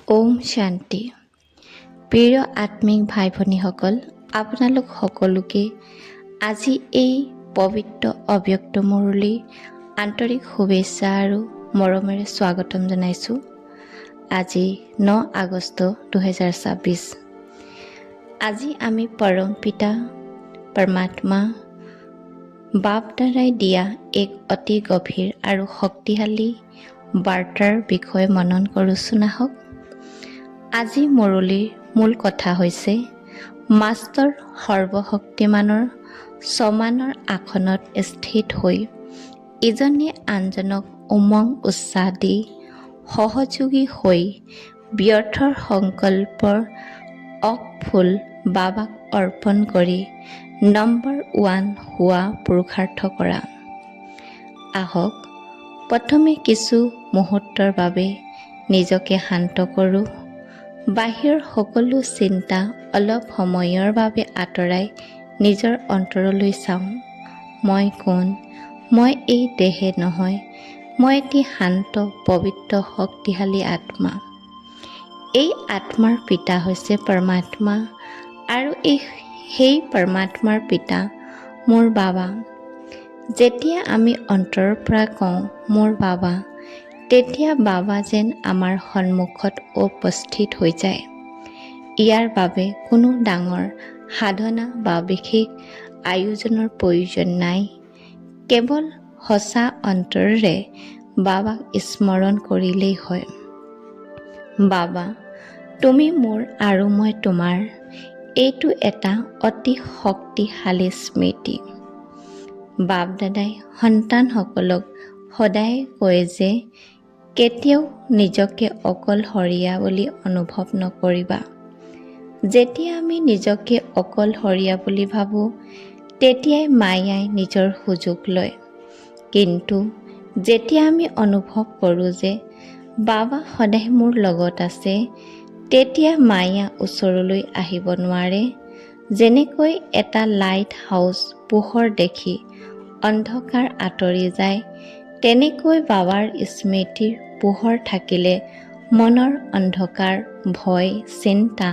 ওম শান্তি। প্ৰিয় আত্মিক ভাই ভনীসকল, আপোনালোক সকলোকে আজি এই পবিত্ৰ অব্যক্ত মুৰলী আন্তৰিক শুভেচ্ছা আৰু মৰমেৰে স্বাগতম জনাইছোঁ। আজি 9 আগষ্ট 2026। আজি আমি পৰম পিতা পৰমাত্মা বাপ দ্বাৰাই দিয়া এক অতি গভীৰ আৰু শক্তিশালী বাৰ্তাৰ বিষয়ে মনন কৰোঁচোন আহক। আজি মুৰলীৰ মূল কথা হৈছে মাষ্টৰ সৰ্বশক্তিমানৰ সমানৰ আসনত স্থিত হৈ ইজনে আনজনক উমং উৎসাহ দি সহযোগী হৈ ব্যৰ্থৰ সংকল্পৰ অকফুল বাবাক অৰ্পণ কৰি নম্বৰ 1 হোৱা পুৰুষাৰ্থ কৰা। আহক প্ৰথমে কিছু মুহূৰ্তৰ বাবে নিজকে শান্ত কৰোঁ। বাহিৰৰ সকলো চিন্তা অলপ সময়ৰ বাবে আঁতৰাই নিজৰ অন্তৰলৈ চাওঁ। মই কোন? মই এই দেহে নহয়। মই এটি শান্ত, পবিত্ৰ, শক্তিশালী আত্মা। এই আত্মাৰ পিতা হৈছে পৰমাত্মা আৰু সেই পৰমাত্মাৰ পিতা মোৰ বাবা। যেতিয়া আমি অন্তৰৰ পৰা কওঁ মোৰ বাবা, তেতিয়া বাবা যেন আমাৰ সন্মুখত উপস্থিত হৈ যায়। ইয়াৰ বাবে কোনো ডাঙৰ সাধনা বা বিশেষ আয়োজনৰ প্ৰয়োজন নাই। কেৱল সঁচা অন্তৰেৰে বাবাক স্মৰণ কৰিলেই হয়। বাবা, তুমি মোৰ আৰু মই তোমাৰ। এইটো এটা অতি শক্তিশালী স্মৃতি। বাপ দাদাই সন্তানসকলক সদায় কয় যে কেতিয়াও নিজকে অকলশৰীয়া বুলি অনুভৱ নকৰিবা। যেতিয়া আমি নিজকে অকলশৰীয়া বুলি ভাবোঁ, তেতিয়াই মায়াই নিজৰ সুযোগ লয়। কিন্তু যেতিয়া আমি অনুভৱ কৰোঁ যে বাবা সদায় মোৰ লগত আছে, তেতিয়া মায়া ওচৰলৈ আহিব নোৱাৰে। যেনেকৈ এটা লাইট হাউচ পোহৰ দেখি অন্ধকাৰ আঁতৰি যায়, তেনেকৈ বাবাৰ স্মৃতিৰ পোহৰ থাকিলে মনৰ অন্ধকাৰ, ভয়, চিন্তা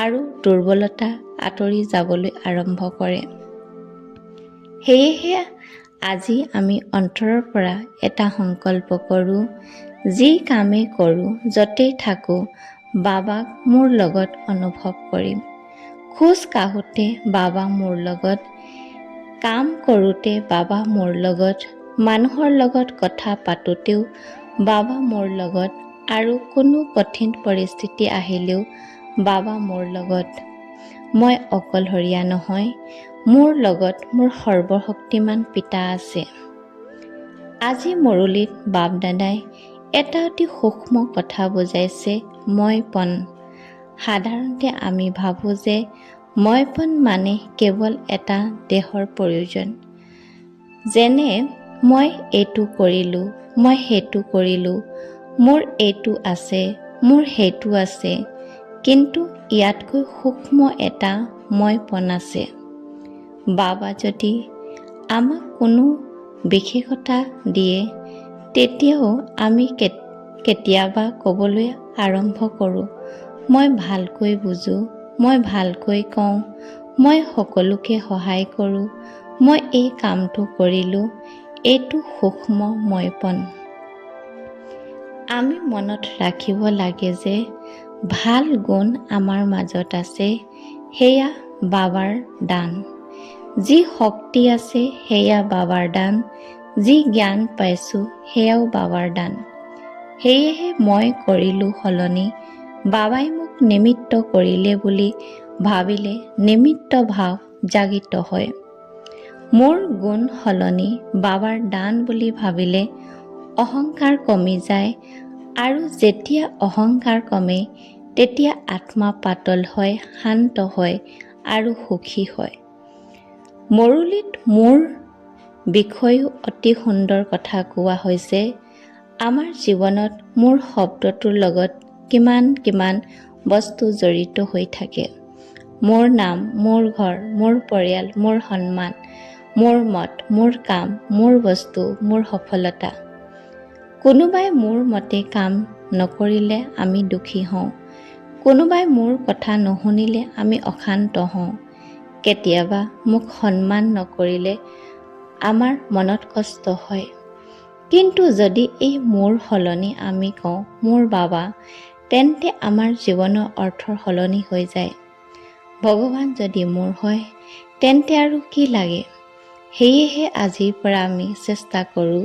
আৰু দুৰ্বলতা আঁতৰি যাবলৈ আৰম্ভ কৰে। সেয়েহে আজি আমি অন্তৰৰ পৰা এটা সংকল্প কৰোঁ, যি কামেই কৰোঁ, য'তেই থাকোঁ, বাবাক মোৰ লগত অনুভৱ কৰিম। খোজ কাঢ়োঁতে বাবা মোৰ লগত, কাম কৰোঁতে বাবা মোৰ লগত, মানুহৰ লগত কথা পাতোঁতেও বাবা মোৰ লগত, আৰু কোনো কঠিন পৰিস্থিতি আহিলেও বাবা মোৰ লগত। মই অকলশৰীয়া নহয়। মোৰ লগত মোৰ সৰ্বশক্তিমান পিতা আছে। আজি মুৰলীত বাপ দাদাই এটা অতি সূক্ষ্ম কথা বুজাইছে, মইপন। সাধাৰণতে আমি ভাবোঁ যে মইপন মানে কেৱল এটা দেহৰ প্ৰয়োজন। যেনে মই এইটো কৰিলোঁ, মই সেইটো কৰিলোঁ, মোৰ এইটো আছে, মোৰ সেইটো আছে। কিন্তু ইয়াতকৈ সূক্ষ্ম এটা মইপন আছে। বাবা যদি আমাক কোনো বিশেষতা দিয়ে, তেতিয়াও আমি কেতিয়াবা ক'বলৈ আৰম্ভ কৰোঁ, মই ভালকৈ বুজোঁ, মই ভালকৈ কওঁ, মই সকলোকে সহায় কৰোঁ, মই এই কামটো কৰিলোঁ। এইটো সূক্ষ্ম মইপন। আমি মনত ৰাখিব লাগে যে ভাল গুণ আমাৰ মাজত আছে, সেয়া বাবাৰ দান। যি শক্তি আছে সেয়া বাবাৰ দান। যি জ্ঞান পাইছোঁ সেয়াও বাবাৰ দান। সেয়েহে মই কৰিলোঁ সলনি, বাবাই মোক নিমিত্ত কৰিলে বুলি ভাবিলে নিমিত্ত ভাৱ জাগিত হয়। মোৰ গুণ সলনি বাবাৰ দান বুলি ভাবিলে অহংকাৰ কমি যায়, আৰু যেতিয়া অহংকাৰ কমে, তেতিয়া আত্মা পাতল হয়, শান্ত হয় আৰু সুখী হয়। মুৰলীত মোৰ বিষয়েও অতি সুন্দৰ কথা কোৱা হৈছে। আমাৰ জীৱনত মোৰ শব্দটোৰ লগত কিমান বস্তু জড়িত হৈ থাকে। মোৰ নাম, মোৰ ঘৰ, মোৰ পৰিয়াল, মোৰ সন্মান, মোৰ মত, মোৰ কাম, মোৰ বস্তু, মোৰ সফলতা। কোনোবাই মোৰ মতে কাম নকৰিলে আমি দুখী হওঁ। কোনোবাই মোৰ কথা নুশুনিলে আমি অশান্ত হওঁ। কেতিয়াবা মোক সন্মান নকৰিলে আমাৰ মনত কষ্ট হয়। কিন্তু যদি এই মোৰ সলনি আমি কওঁ মোৰ বাবা, তেন্তে আমাৰ জীৱনৰ অৰ্থৰ সলনি হৈ যায়। ভগৱান যদি মোৰ হয় তেন্তে আৰু কি লাগে? সেয়েহে আজিৰ পৰা আমি চেষ্টা কৰোঁ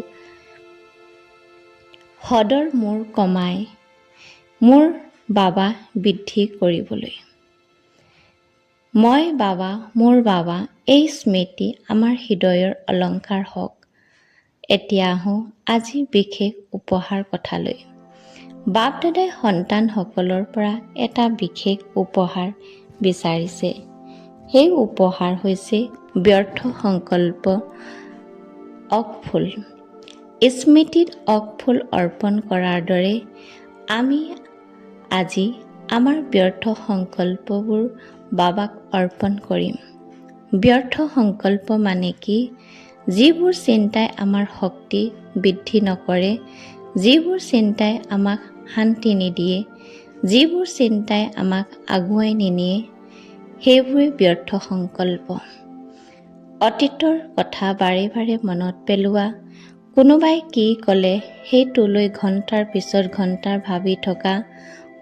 সদৰ মোৰ কমাই মোৰ বাবা বৃদ্ধি কৰিবলৈ। মই বাবা, মোৰ বাবা, এই স্মৃতি আমাৰ হৃদয়ৰ অলংকাৰ হওক। এতিয়া আহোঁ আজি বিশেষ উপহাৰ কথালৈ। বাপ দাদাই সন্তানসকলৰ পৰা এটা বিশেষ উপহাৰ বিচাৰিছে। সেই উপহাৰ হৈছে ব্যৰ্থ সংকল্প অকফুল। স্মৃতিত অকফুল অৰ্পণ কৰাৰ দৰে আমি আজি আমাৰ ব্যৰ্থ সংকল্পবোৰ বাবাক অৰ্পণ কৰিম। ব্যৰ্থ সংকল্প মানে কি? যিবোৰ চিন্তাই আমাৰ শক্তি বৃদ্ধি নকৰে, যিবোৰ চিন্তাই আমাক শান্তি নিদিয়ে, যিবোৰ চিন্তাই আমাক আগুৱাই নিনিয়ে, সেইবোৰেই ব্যৰ্থ সংকল্প। অতীতৰ কথা বাৰে বাৰে মনত পেলোৱা, কোনোবাই কি ক'লে সেইটো লৈ ঘণ্টাৰ পিছত ঘণ্টা ভাবি থকা,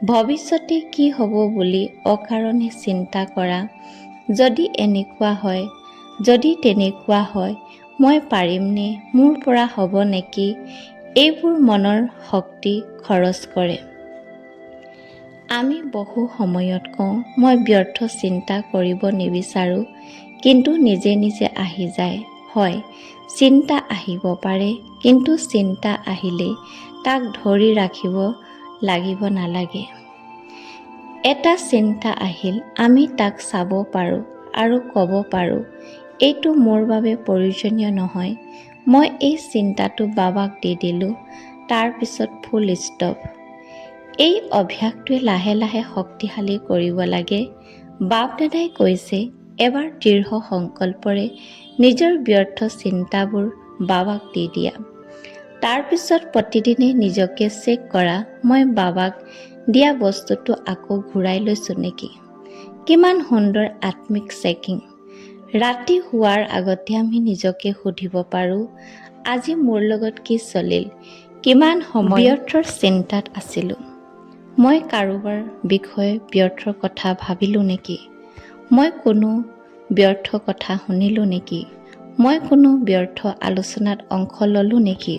ভৱিষ্যতে কি হ'ব বুলি অকাৰণে চিন্তা কৰা, যদি এনেকুৱা হয়, যদি তেনেকুৱা হয়, মই পাৰিমনে, মোৰ পৰা হ'ব নেকি, এইবোৰ মনৰ শক্তি খৰচ কৰে। আমি বহু সময়ত কওঁ মই ব্যৰ্থ চিন্তা কৰিব নিবিচাৰোঁ, কিন্তু নিজে নিজে আহি যায়। হয়, চিন্তা আহিব পাৰে, কিন্তু চিন্তা আহিলেই তাক ধৰি ৰাখিব লাগিব নালাগে। এটা চিন্তা আহিল, আমি তাক চাব পাৰোঁ আৰু ক'ব পাৰোঁ, এইটো মোৰ বাবে প্ৰয়োজনীয় নহয়, মই এই চিন্তাটো বাবাক দি দিলোঁ, তাৰ পিছত ফুল ষ্টপ। এই অভ্যাসটোৱে লাহে লাহে শক্তিশালী কৰিব লাগে। বাপ দাদাই কৈছে, এবাৰ দৃঢ় সংকল্পৰে নিজৰ ব্যৰ্থ চিন্তাবোৰ বাবাক দি দিয়া। তাৰপিছত প্ৰতিদিনে নিজকে চেক কৰা, মই বাবাক দিয়া বস্তুটো আকৌ ঘূৰাই লৈছোঁ নেকি? কিমান সুন্দৰ আত্মিক চেকিং। ৰাতি শোৱাৰ আগতে আমি নিজকে সুধিব পাৰোঁ, আজি মোৰ লগত কি চলিল, কিমান সময় ব্যৰ্থৰ চিন্তাত আছিলোঁ। মই কাৰোবাৰ বিষয়ে ব্যৰ্থ কথা ভাবিলোঁ নেকি? মই কোনো ব্যৰ্থ কথা শুনিলোঁ নেকি? মই কোনো ব্যৰ্থ আলোচনাত অংশ ল'লোঁ নেকি?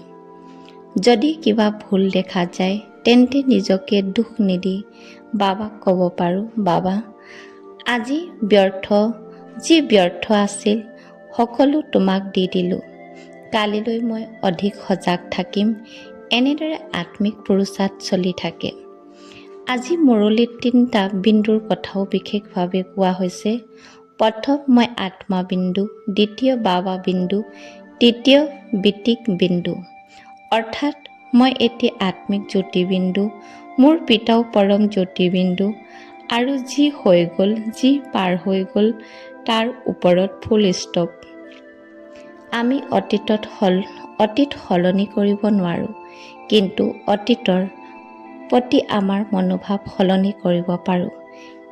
যদি কিবা ভুল দেখা যায়, তেন্তে নিজকে দুখ নিদি বাবাক ক'ব পাৰোঁ, বাবা, আজি যি ব্যৰ্থ আছিল, সকলো তোমাক দি দিলোঁ। কালিলৈ মই অধিক সজাগ থাকিম। এনেদৰে আত্মিক পুৰুষাৰ্থ চলি থাকে। আজি মুৰলীত 3টা বিন্দুৰ কথাও বিশেষভাৱে কোৱা হৈছে। প্ৰথম মই আত্মা বিন্দু, দ্বিতীয় বাবা বিন্দু, তৃতীয় বিতিক বিন্দু। অৰ্থাৎ মই এটি আত্মিক জ্যোতিবিন্দু, মোৰ পিতাও পৰম জ্যোতিবিন্দু, আৰু যি হৈ গ'ল, যি পাৰ হৈ গ'ল, তাৰ ওপৰত ফুল ষ্টপ। আমি অতীত সলনি কৰিব নোৱাৰোঁ, কিন্তু অতীতৰ প্ৰতি আমাৰ মনোভাৱ সলনি কৰিব পাৰোঁ।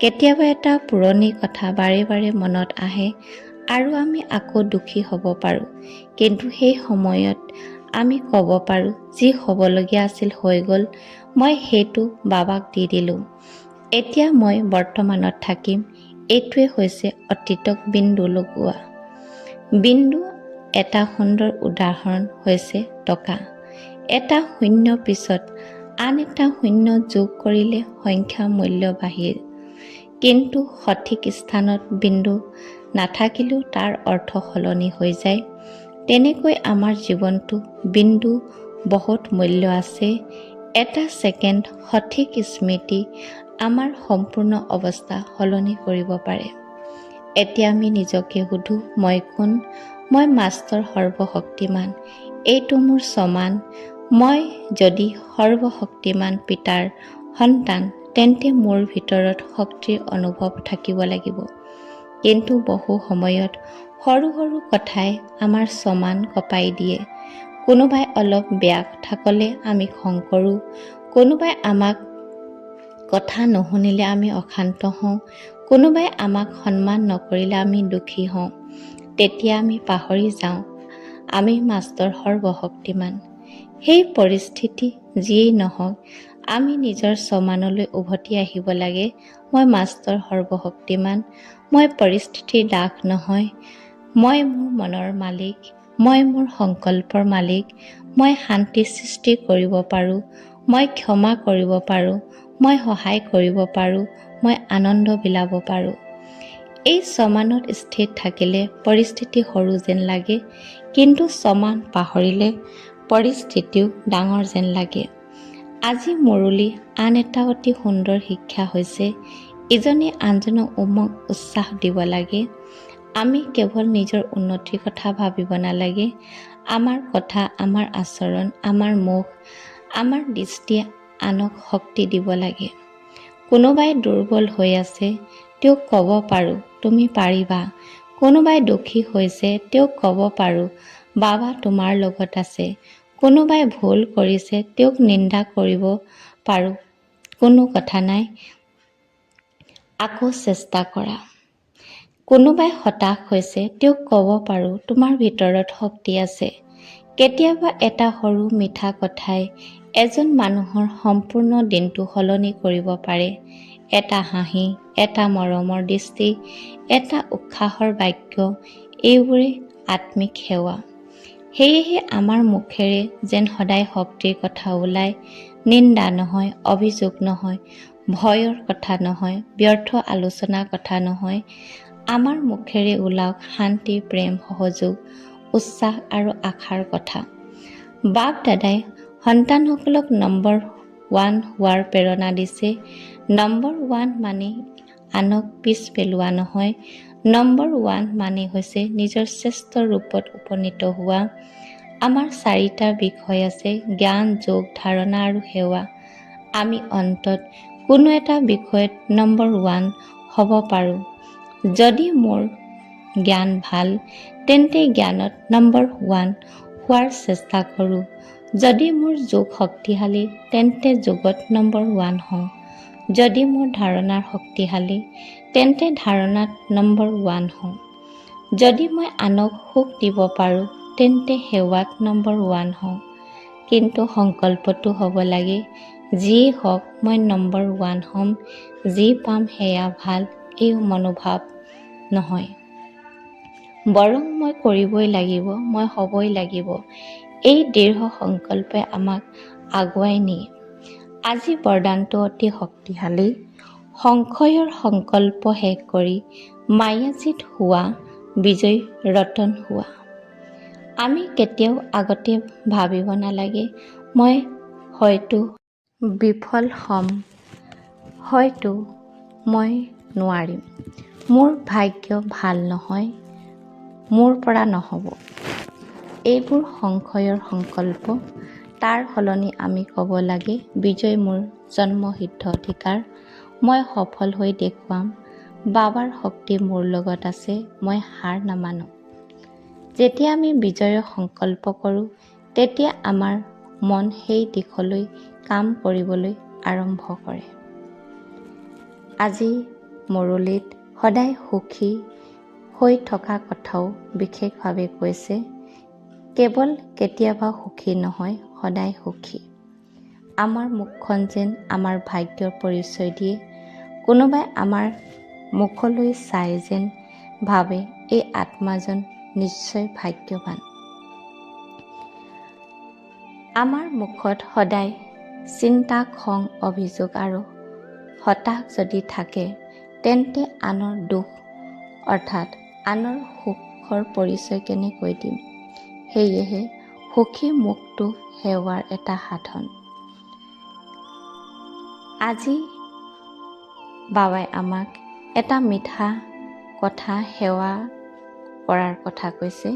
কেতিয়াবা এটা পুৰণি কথা বাৰে বাৰে মনত আহে আৰু আমি আকৌ দুখী হ'ব পাৰোঁ, কিন্তু সেই সময়ত আমি ক'ব পাৰোঁ, যি হ'বলগীয়া আছিল হৈ গ'ল, মই সেইটো বাবাক দি দিলোঁ। এতিয়া মই বৰ্তমানত থাকিম। এইটোৱে হৈছে অতীতক বিন্দু লগোৱা। বিন্দু এটা সুন্দৰ উদাহৰণ হৈছে টকা। এটা শূন্য পিছত আন এটা শূন্য যোগ কৰিলে সংখ্যা মূল্য বাঢ়িল, কিন্তু সঠিক স্থানত বিন্দু নাথাকিলেও তাৰ অৰ্থ সলনি হৈ যায়। তেনেকৈ আমাৰ জীৱনটো বিন্দু বহুত মূল্য আছে। এটা ছেকেণ্ড সঠিক স্মৃতি আমাৰ সম্পূৰ্ণ অৱস্থা সলনি কৰিব পাৰে। এতিয়া আমি নিজকে সুধোঁ, মই কোন? মই মাষ্টৰ সৰ্বশক্তিমান, এইটো মোৰ সমান। মই যদি সৰ্বশক্তিমান পিতাৰ সন্তান, তেন্তে মোৰ ভিতৰত শক্তিৰ অনুভৱ থাকিব লাগিব। কিন্তু বহু সময়ত সৰু সৰু কথাই আমাৰ সমান কঁপাই দিয়ে। কোনোবাই অলপ বেয়া কথা ক'লে আমি খং কৰোঁ, কোনোবাই আমাক কথা নুশুনিলে আমি অশান্ত হওঁ, কোনোবাই আমাক সন্মান নকৰিলে আমি দুখী হওঁ। তেতিয়া আমি পাহৰি যাওঁ আমি মাষ্টৰ সৰ্বশক্তিমান। সেই পৰিস্থিতি যিয়েই নহওক, আমি নিজৰ স্বমানলৈ উভতি আহিব লাগে। মই মাষ্টৰ সৰ্বশক্তিমান, মই পৰিস্থিতিৰ দাস নহয়, মই মোৰ মনৰ মালিক, মই মোৰ সংকল্পৰ মালিক, মই শান্তি সৃষ্টি কৰিব পাৰোঁ, মই ক্ষমা কৰিব পাৰোঁ, মই সহায় কৰিব পাৰোঁ, মই আনন্দ বিলাব পাৰোঁ। এই স্বমানত স্থিৰ থাকিলে পৰিস্থিতি সৰু যেন লাগে, কিন্তু স্বমান পাহৰিলে পৰিস্থিতিও ডাঙৰ যেন লাগে। আজি মুৰলী আন এটা অতি সুন্দৰ শিক্ষা হৈছে ইজনে আনজনক উৎসাহ দিব লাগে। আমি কেৱল নিজৰ উন্নতিৰ কথা ভাবিব নালাগে। আমাৰ কথা, আমাৰ আচৰণ, আমাৰ মুখ, আমাৰ দৃষ্টি আনক শক্তি দিব লাগে। কোনোবাই দুৰ্বল হৈ আছে, তেওঁক ক'ব পাৰোঁ তুমি পাৰিবা। কোনোবাই দুখী হৈছে, তেওঁক ক'ব পাৰোঁ বাবা তোমাৰ লগত আছে। কোনোবাই ভুল কৰিছে, তেওঁক নিন্দা কৰিব পাৰোঁ কোনো কথা নাই, আকৌ চেষ্টা কৰা। কোনোবাই হতাশ হৈছে, তেওঁক ক'ব পাৰোঁ তোমাৰ ভিতৰত শক্তি আছে। কেতিয়াবা এটা সৰু মিঠা কথাই এজন মানুহৰ সম্পূৰ্ণ দিনটো সলনি কৰিব পাৰে। এটা হাঁহি, এটা মৰমৰ দৃষ্টি, এটা উৎসাহৰ বাক্য, এইবোৰে আত্মিক সেৱা। সেয়েহে আমাৰ মুখেৰে যেন সদায় শক্তিৰ কথা ওলায়, নিন্দা নহয়, অভিযোগ নহয়, ভয়ৰ কথা নহয়, ব্যৰ্থ আলোচনাৰ কথা নহয়। আমাৰ মুখেৰে ওলাওক শান্তি, প্ৰেম, সহযোগ, উৎসাহ আৰু আশাৰ কথা। বাপ দাদাই সন্তানসকলক নম্বৰ 1 হোৱাৰ প্ৰেৰণা দিছে। নম্বৰ 1 মানে আনক পিছ পেলোৱা নহয়। নম্বৰ 1 মানে হৈছে নিজৰ শ্ৰেষ্ঠ ৰূপত উপনীত হোৱা। আমাৰ 4টা বিষয় আছে, জ্ঞান, যোগ, ধাৰণা আৰু সেৱা। আমি অন্তত কোনো এটা বিষয়ত নম্বৰ 1 হ'ব পাৰোঁ। যদি মোৰ জ্ঞান ভাল, তেন্তে জ্ঞানত নম্বৰ 1 হোৱাৰ চেষ্টা কৰোঁ। যদি মোৰ যোগ শক্তিশালী, তেন্তে যোগত নম্বৰ 1 হওঁ। যদি মোৰ ধাৰণা শক্তিশালী, তেন্তে ধাৰণাত নম্বৰ 1 হওঁ। যদি মই আনক সুখ দিব পাৰোঁ, তেন্তে সেৱাত নম্বৰ 1 হওঁ। কিন্তু সংকল্পটো হ'ব লাগে, যিয়েই হওক মই নম্বৰ 1 হ'ম, যি পাম সেয়া ভাল, এই মনোভাৱ নহয়। বৰং মই কৰিবই লাগিব, মই হ'বই লাগিব। এই দৃঢ় সংকল্পই আমাক আগুৱাই নিয়ে। আজি বৰদানটো অতি শক্তিশালী। সংশয়ৰ সংকল্প শেষ কৰি মায়াজিত হোৱা, বিজয় ৰতন হোৱা। আমি কেতিয়াও আগতে ভাবিব নালাগে মই হয়তো বিফল হ'ম, হয়তো মই নোৱাৰিম, মোৰ ভাগ্য ভাল নহয়, মোৰ পৰা নহ'ব। এইবোৰ সংশয়ৰ সংকল্প। তাৰ সলনি আমি ক'ব লাগে বিজয় মোৰ জন্মসিদ্ধ অধিকাৰ, মই সফল হৈ দেখুৱাম, বাবাৰ শক্তি মোৰ লগত আছে, মই হাৰ নামানো। যেতিয়া আমি বিজয়ৰ সংকল্প কৰোঁ, তেতিয়া আমাৰ মন সেই দিশলৈ কাম কৰিবলৈ আৰম্ভ কৰে। আজি মুৰলীত সদায় সুখী হৈ থকা কথাও বিশেষভাৱে কৈছে। কেৱল কেতিয়াবা সুখী নহয়, সদায় সুখী। আমাৰ মুখখন যেন আমাৰ ভাগ্যৰ পৰিচয় দিয়ে। কোনোবাই আমাৰ মুখলৈ চাই যেন ভাবে এই আত্মাজন নিশ্চয় ভাগ্যৱান। আমাৰ মুখত সদায় চিন্তা, খং, অভিযোগ আৰু হতাশ যদি থাকে, তেন্তে আনৰ দুখ অৰ্থাৎ আনৰ সুখৰ পৰিচয় কেনেকৈ দিম? সেয়েহে সুখী মুখটো সেৱাৰ এটা সাধন। আজি বাবাই আমাক এটা মিঠা কথা সেৱা কৰাৰ কথা কৈছে।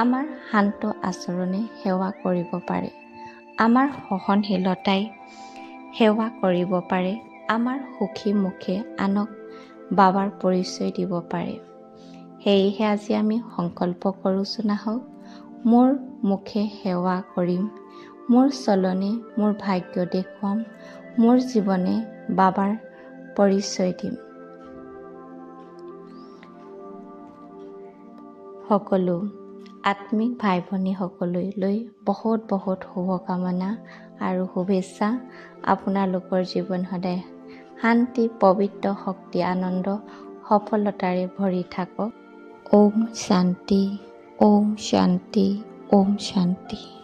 আমাৰ শান্ত আচৰণে সেৱা কৰিব পাৰে, আমাৰ সহনশীলতাই সেৱা কৰিব পাৰে, আমাৰ সুখী মুখে আনক বাবাৰ পৰিচয় দিব পাৰে। সেয়েহে আজি আমি সংকল্প কৰোঁচোন আহক, মোৰ মুখে সেৱা কৰিম, মোৰ চলনে মোৰ ভাগ্য দেখুৱাম, মোৰ জীৱনে বাবাৰ পৰিচয় দিম। সকলো আত্মিক ভাই ভনীসকললৈ বহুত বহুত শুভকামনা আৰু শুভেচ্ছা। আপোনালোকৰ জীৱন সদায় শান্তি, পবিত্ৰ, শক্তি, আনন্দ, সফলতাৰে ভৰি থাকক। ওম শান্তি, ওম শান্তি, ওম শান্তি।